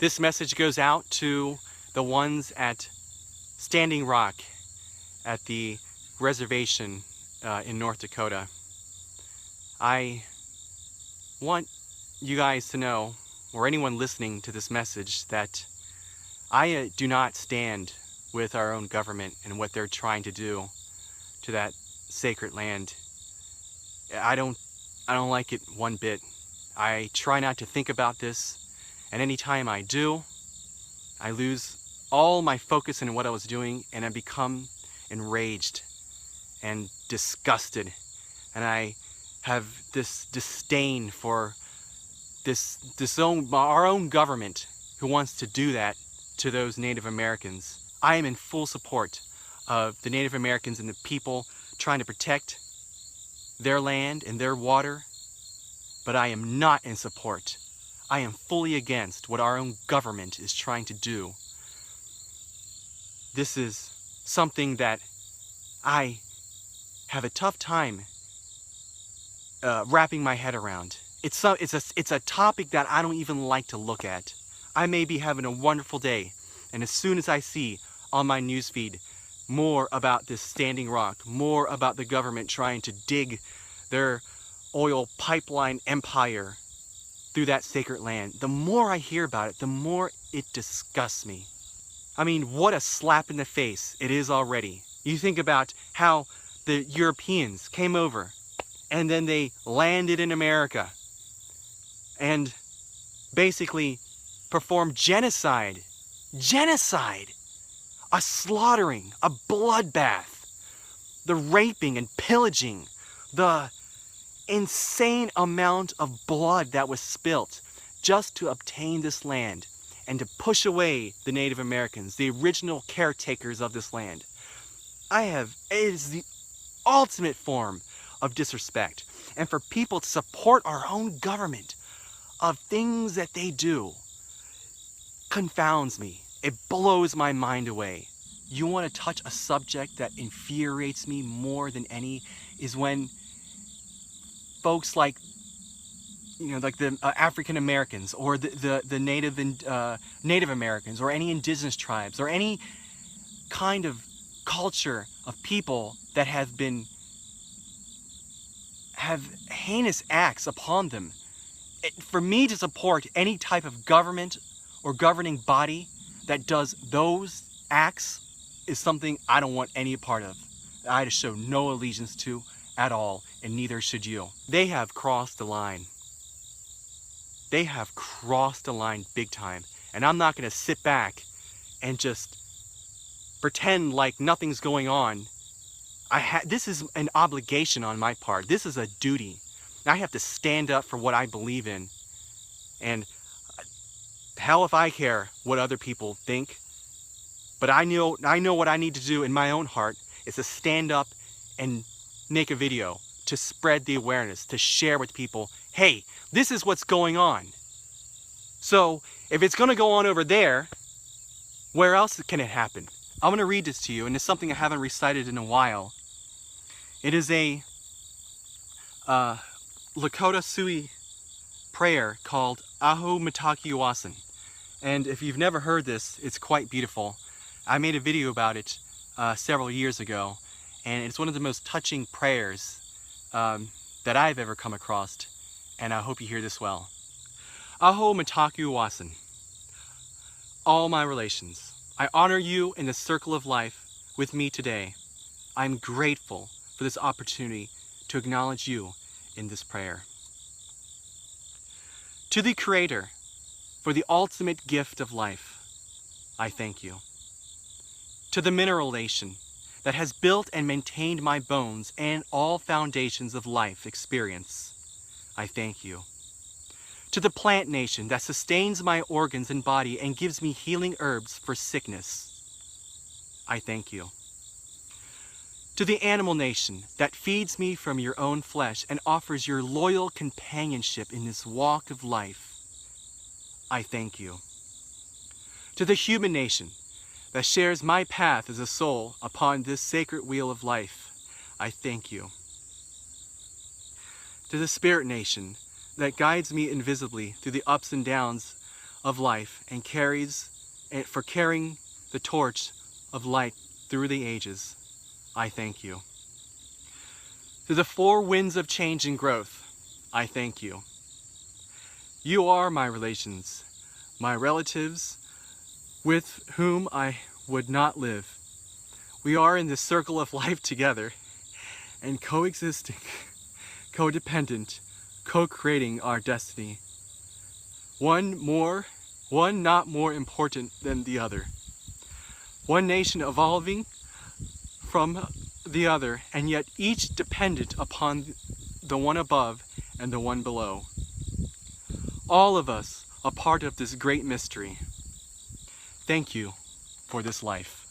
This message goes out to the ones at Standing Rock at the reservation in North Dakota. I want you guys to know, or anyone listening to this message, that I do not stand with our own government and what they're trying to do to that sacred land. I don't like it one bit. I try not to think about this, and anytime I do, I lose all my focus in what I was doing, and I become enraged and disgusted, and I have this disdain for our own government who wants to do that to those Native Americans. I am in full support of the Native Americans and the people trying to protect their land and their water, but I am not in support. I am fully against what our own government is trying to do. This is something that I have a tough time wrapping my head around. It's a topic that I don't even like to look at. I may be having a wonderful day, and as soon as I see on my newsfeed more about this Standing Rock, more about the government trying to dig their oil pipeline empire through that sacred land, the more I hear about it, the more it disgusts me. I mean, what a slap in the face it is already. You think about how the Europeans came over and then they landed in America and basically performed genocide, a slaughtering, a bloodbath, the raping and pillaging, the insane amount of blood that was spilt just to obtain this land and to push away the Native Americans, the original caretakers of this land. It is the ultimate form of disrespect. And for people to support our own government of things that they do confounds me. It blows my mind away. You want to touch a subject that infuriates me more than any is when folks like the African Americans or the Native Americans or any indigenous tribes or any kind of culture of people that have heinous acts upon them. For me to support any type of government or governing body that does those acts is something I don't want any part of. I show no allegiance to at all, and neither should you. They have crossed the line. They have crossed the line big time, and I'm not going to sit back and just pretend like nothing's going on. This is an obligation on my part. This is a duty. I have to stand up for what I believe in, and hell if I care what other people think. But I know what I need to do in my own heart is to stand up and make a video, to spread the awareness, to share with people, hey, this is what's going on. So if it's going to go on over there, where else can it happen? I'm going to read this to you, and it's something I haven't recited in a while. It is a Lakota Sioux prayer called Aho Mitakuye Oyasin. And if you've never heard this, it's quite beautiful. I made a video about it several years ago, and it's one of the most touching prayers that I've ever come across, and I hope you hear this well. Aho Mitakuye Oyasin. All my relations, I honor you in the circle of life with me today. I'm grateful for this opportunity to acknowledge you in this prayer. To the Creator, for the ultimate gift of life, I thank you. To the mineral nation that has built and maintained my bones and all foundations of life experience, I thank you. To the plant nation that sustains my organs and body and gives me healing herbs for sickness, I thank you. To the animal nation that feeds me from your own flesh and offers your loyal companionship in this walk of life, I thank you. To the human nation that shares my path as a soul upon this sacred wheel of life, I thank you. To the spirit nation that guides me invisibly through the ups and downs of life and for carrying the torch of light through the ages, I thank you. To the four winds of change and growth, I thank you. You are my relations, my relatives, with whom I would not live. We are in this circle of life together and coexisting, codependent, co-creating our destiny. One not more important than the other. One nation evolving from the other, and yet each dependent upon the one above and the one below. All of us a part of this great mystery. Thank you for this life.